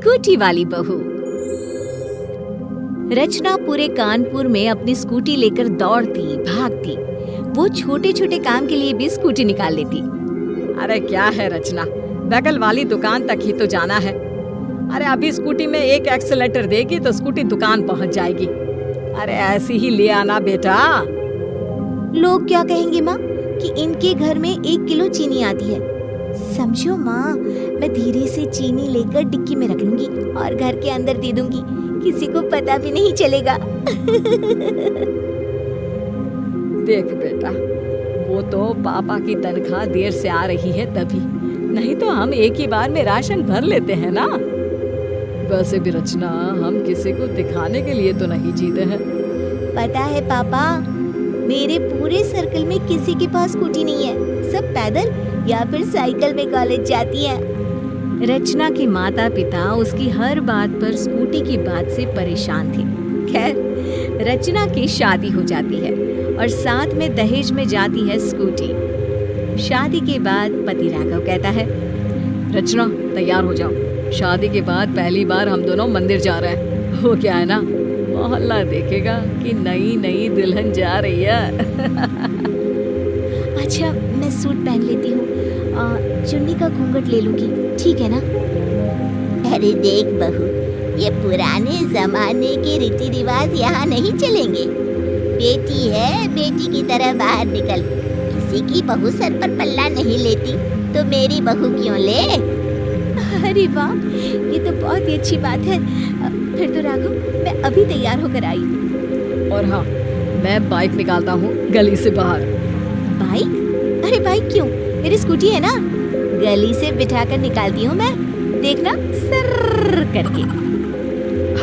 Scooty वाली बहू। रचना पूरे कानपुर में अपनी स्कूटी लेकर दौड़ती भागती। वो छोटे छोटे काम के लिए भी स्कूटी निकाल लेती। अरे क्या है रचना, बगल वाली दुकान तक ही तो जाना है। अरे अभी स्कूटी में एक एक्सीलेटर देगी तो स्कूटी दुकान पहुंच जाएगी। अरे ऐसी ही ले आना बेटा। लोग क्या कहेंगे माँ कि इनके घर में 1 किलो चीनी आती है। समझो माँ, मैं धीरे से चीनी लेकर डिक्की में रख लूंगी और घर के अंदर दे दूंगी, किसी को पता भी नहीं चलेगा। देख बेटा, वो तो पापा की तनख्वाह देर से आ रही है तभी, नहीं तो हम एक ही बार में राशन भर लेते हैं ना। वैसे भी रचना, हम किसी को दिखाने के लिए तो नहीं जीते हैं। पता है पापा, मेरे पूरे सर्कल में किसी के पास स्कूटी नहीं है। सब पैदल या फिर साइकिल में कॉलेज जाती है। रचना के माता पिता उसकी हर बात पर स्कूटी की बात से परेशान थे। खैर, रचना की शादी हो जाती है और साथ में दहेज में जाती है स्कूटी। शादी के बाद पति राघव कहता है, रचना तैयार हो जाओ, शादी के बाद पहली बार हम दोनों मंदिर जा रहे हैं। वो क्या है ना, मोहल्ला देखेगा कि नई नई दुल्हन जा रही है। अच्छा, मैं सूट पहन लेती हूँ, चुन्नी का घूंघट ले लूंगी, ठीक है ना? अरे देख बहू, ये पुराने जमाने के रीति रिवाज यहाँ नहीं चलेंगे। बेटी है, बेटी की तरह बाहर निकल। किसी की बहू सर पर पल्ला नहीं लेती तो मेरी बहू क्यों ले? अरे वाह, ये तो बहुत ही अच्छी बात है। फिर तो राघव, मैं अभी तैयार होकर आई। और हाँ, मैं बाइक निकालता हूँ गली से बाहर। बाइक? अरे बाइक क्यों? मेरी स्कूटी है ना, गली से बिठाकर निकालती हूँ मैं, देखना सर्र करके।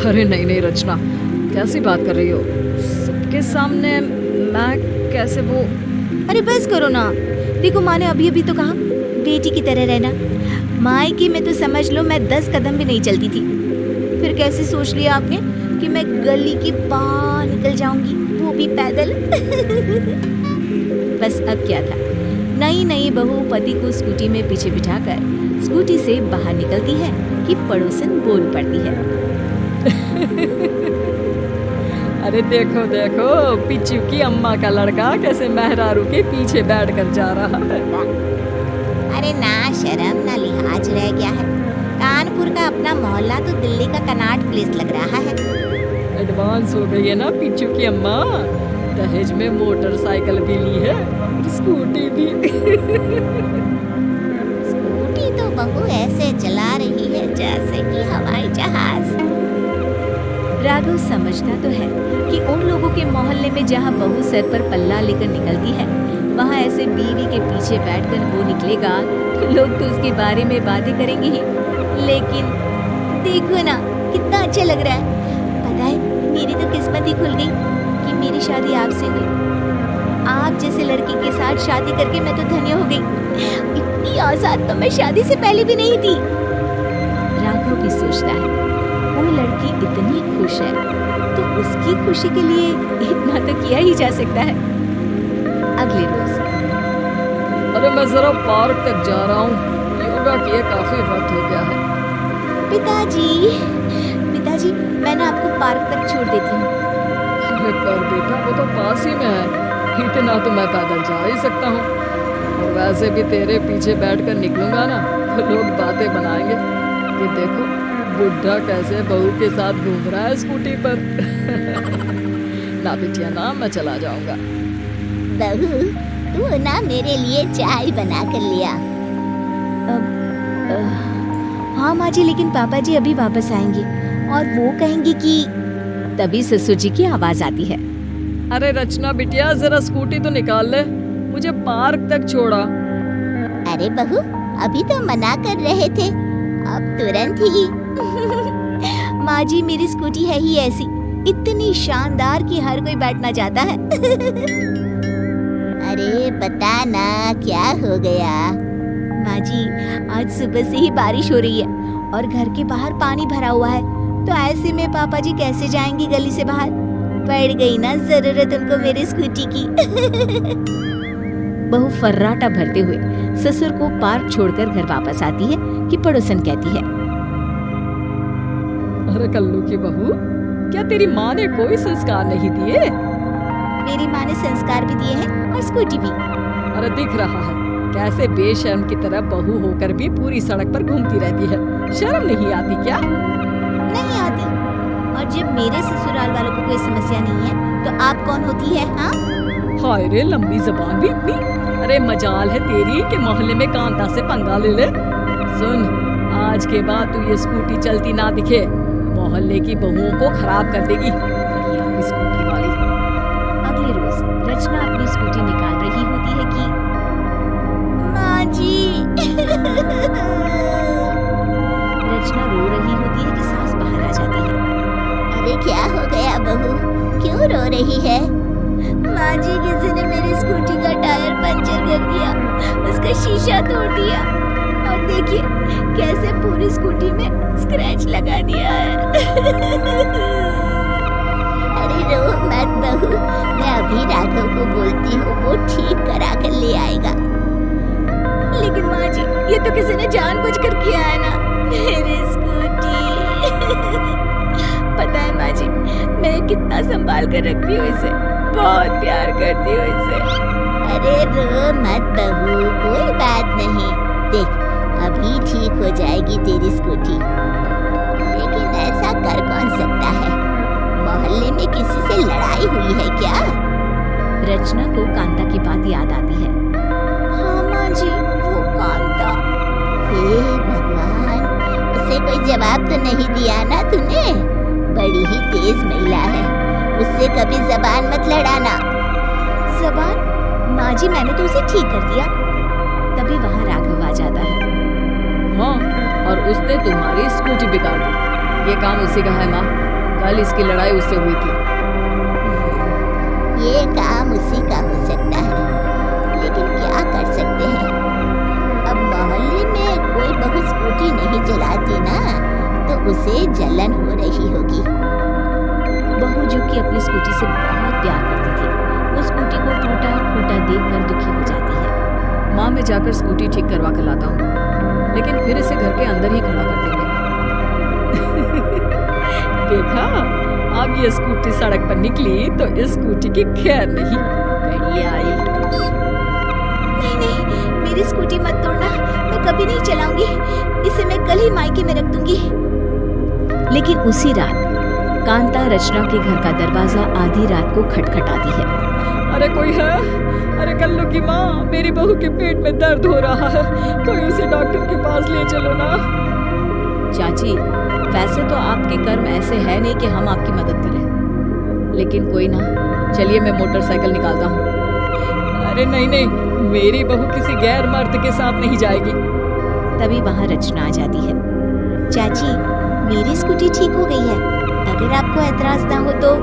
अरे नहीं नहीं रचना, कैसी बात कर रही हो? सबके सामने मैं कैसे वो? अरे बस करो ना, देखो माँ ने अभी अभी तो कहा बेटी की तरह रहना। मायके में तो समझ लो मैं 10 कदम भी नहीं चलती थी, फिर कैसे सोच लिया आपने कि मैं गली के बाहर निकल जाऊंगी, वो भी पैदल। बस अब क्या था, नई नई बहू पति को स्कूटी में पीछे बिठाकर स्कूटी से बाहर निकलती है कि पड़ोसन बोल पड़ती है। अरे देखो देखो, पिच्चू की अम्मा का लड़का कैसे मेहरारू के पीछे बैठकर जा रहा है। अरे ना शर्म ना लिहाज रह गया है। कानपुर का अपना मोहल्ला तो दिल्ली का कनॉट प्लेस लग रहा है। एडवांस हो गई है ना पिच्चू की अम्मा, दहेज में मोटरसाइकिल भी ली है, स्कूटी भी। स्कूटी तो बहू ऐसे चला रही है जैसे कि हवाई जहाज। राघव समझता तो है कि उन लोगों के मोहल्ले में जहाँ बहू सर पर पल्ला लेकर निकलती है, वहाँ ऐसे बीवी के पीछे बैठकर वो निकलेगा तो लोग तो उसके बारे में बातें करेंगे ही। लेकिन देखो ना, कितना अच्छा लग रहा है। पता है, मेरी तो किस्मत ही खुल गई कि मेरी शादी आपसे हुई। आप जैसे लड़की के साथ शादी करके मैं तो धन्य हो गई। इतनी आजाद तो मैं शादी से पहले भी नहीं थी। राघव भी सोचता है, वो लड़की इतनी खुश है तो उसकी खुशी के लिए इतना तो किया ही जा सकता है। अगले रोज, अरे मैं जरा पार्क तक जा रहा हूँ, योगा किए काफी वक्त हो गया है। पिताजी, मैं ना आपको पार्क तक छोड़ देती हूँ। अरे पर बेटा, वो तो पास ही में है, इतना तो मैं पैदल जा ही सकता हूँ। और वैसे भी तेरे पीछे बैठकर निकलूंगा ना तो लोग बातें बनाएंगे कि देखो बुढ़ा कैसे बहू के साथ घूम रहा है स्कूटी पर। ना बिटिया ना, मैं चला जाऊंगा। बहू, तू ना मेरे लिए चाय बना कर लिया। हाँ माँ जी, लेकिन पापा जी अभी वापस आएंगे और वो कहेंगे कि। तभी ससुर जी की आवाज आती है। अरे रचना बिटिया, जरा स्कूटी तो निकाल ले, मुझे पार्क तक छोड़ा। अरे बहू, अभी तो मना कर रहे थे, अब तुरंत ही। माँ जी, मेरी स्कूटी है ही ऐसी, इतनी शानदार कि हर कोई बैठना चाहता है। अरे बता ना, क्या हो गया? माँ जी, आज सुबह से ही बारिश हो रही है और घर के बाहर पानी भरा हुआ है, तो ऐसे में पापा जी कैसे जाएंगी गली से बाहर? पड़ गई ना जरूरत उनको मेरी स्कूटी की। बहू फर्राटा भरते हुए ससुर को पार्क छोड़कर घर वापस आती है कि पड़ोसन कहती है, अरे कल्लू की बहू, क्या तेरी माँ ने कोई संस्कार नहीं दिए? मेरी माँ ने संस्कार भी दिए हैं और स्कूटी भी। अरे दिख रहा है कैसे बेशर्म की तरह बहू होकर भी पूरी सड़क पर घूमती रहती है। शर्म नहीं आती क्या? नहीं आती। और जब मेरे ससुराल वालों को कोई समस्या नहीं है तो आप कौन होती है? हाँ, हाय रे, लंबी जबान भी इतनी। अरे मजाल है तेरी कि मोहल्ले में कांता से पंगा ले ले। सुन, आज के बाद तू ये स्कूटी चलती ना दिखे, मोहल्ले की बहुओं को खराब कर देगी। ये आ गई स्कूटी वाली। अगले रोज रचना अपनी स्कूटी निकाल रही होती है कि माँ जी। रचना रो रही होती है कि सास बाहर आ जाती है। अरे क्या हो गया बहू, क्यों रो रही है? माँ जी, किसी ने मेरी स्कूटी का टायर पंचर कर दिया, उसका शीशा तोड़ दिया और देखिए कैसे पूरी स्कूटी में स्क्रैच लगा दिया है। अरे रो मत बहू, मैं अभी राघव को बोलती हूँ, वो ठीक करा कर ले आएगा। लेकिन माँ जी, ये तो किसी ने जानबूझकर किया है ना, मेरी स्कूटी। पता है माँ जी, मैं कितना संभाल कर रखती हूँ इसे, बहुत प्यार करती हूँ इसे। अरे रो मत बहू, कोई बात नहीं, देख अभी ठीक हो जाएगी तेरी स्कूटी। लेकिन ऐसा कर कौन सकता है? मोहल्ले में किसी से लड़ाई हुई है क्या? रचना को कांता की बात याद आती है। हाँ माँ जी, वो कांता। हे भगवान, उसे कोई जवाब तो नहीं दिया ना तूने? बड़ी ही तेज महिला है, उससे कभी जबान मत लड़ाना। जबान? माँ जी, मैंने तो उसे ठीक कर दिया। तभी वहाँ राघव आ जाता है। हाँ, और उसने तुम्हारी स्कूटी बिगाड़ दी। ये काम उसी का है माँ, कल इसकी लड़ाई उससे हुई थी। ये काम उसी का हो सकता है, लेकिन क्या कर सकते हैं? अब मोहल्ले में कोई बहू स्कूटी नहीं चलाती ना, तो उसे जलन हो रही होगी। बहू जो कि अपनी स्कूटी से बहुत प्यार करती थी, वो स्कूटी को टूटा फूटा देखकर दुखी हो जाती है। माँ, मैं जाकर स्कूटी ठीक करवा कर लाता हूँ, लेकिन फिर इसे घर के अंदर ही खड़ा कर देंगे। देखा, अब ये स्कूटी सड़क पर निकली तो इस स्कूटी की खैर नहीं। बढ़िया आई। नहीं नहीं, मेरी स्कूटी मत तोड़ना, मैं कभी नहीं चलाऊंगी, इसे मैं कल ही मायके में रख दूंगी। लेकिन उसी रात कांता रचना के घर का दरवाजा आधी रात को खटखटाती है। अरे कोई है? अरे कल्लू की माँ, मेरी बहू के पेट में दर्द हो रहा है, कोई उसे डॉक्टर के पास ले चलो ना। चाची, वैसे तो आपके कर्म ऐसे है नहीं कि हम आपकी मदद करें, लेकिन कोई ना, चलिए मैं मोटरसाइकिल निकालता हूँ। अरे नहीं नहीं, मेरी बहू किसी गैर मर्द के साथ नहीं जाएगी। तभी वहाँ रचना आ जाती है। चाची, मेरी स्कूटी ठीक हो गई है, अगर आपको ऐतराज ना हो तो।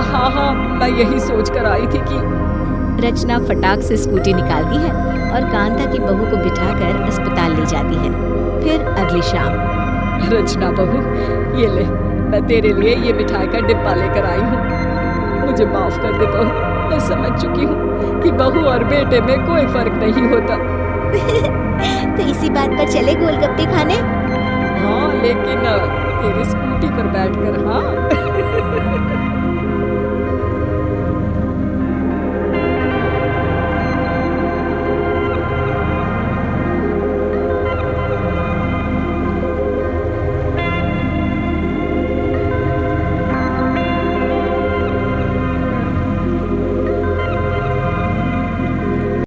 हाँ हाँ, मैं यही सोच कर आई थी कि। रचना फटाक से स्कूटी निकालती है और कांता की बहू को बिठाकर अस्पताल ले जाती है। फिर अगली शाम। रचना बहू, ये ले, मैं तेरे लिए ये मिठाई का डिब्बा लेकर आई हूँ। मुझे माफ कर दे बहू, मैं समझ चुकी हूँ कि बहू और बेटे में कोई फर्क नहीं होता। तो इसी बात पर चले गोलगप्पे खाने? हाँ, लेकिन तेरी स्कूटी पर बैठकर। हाँ।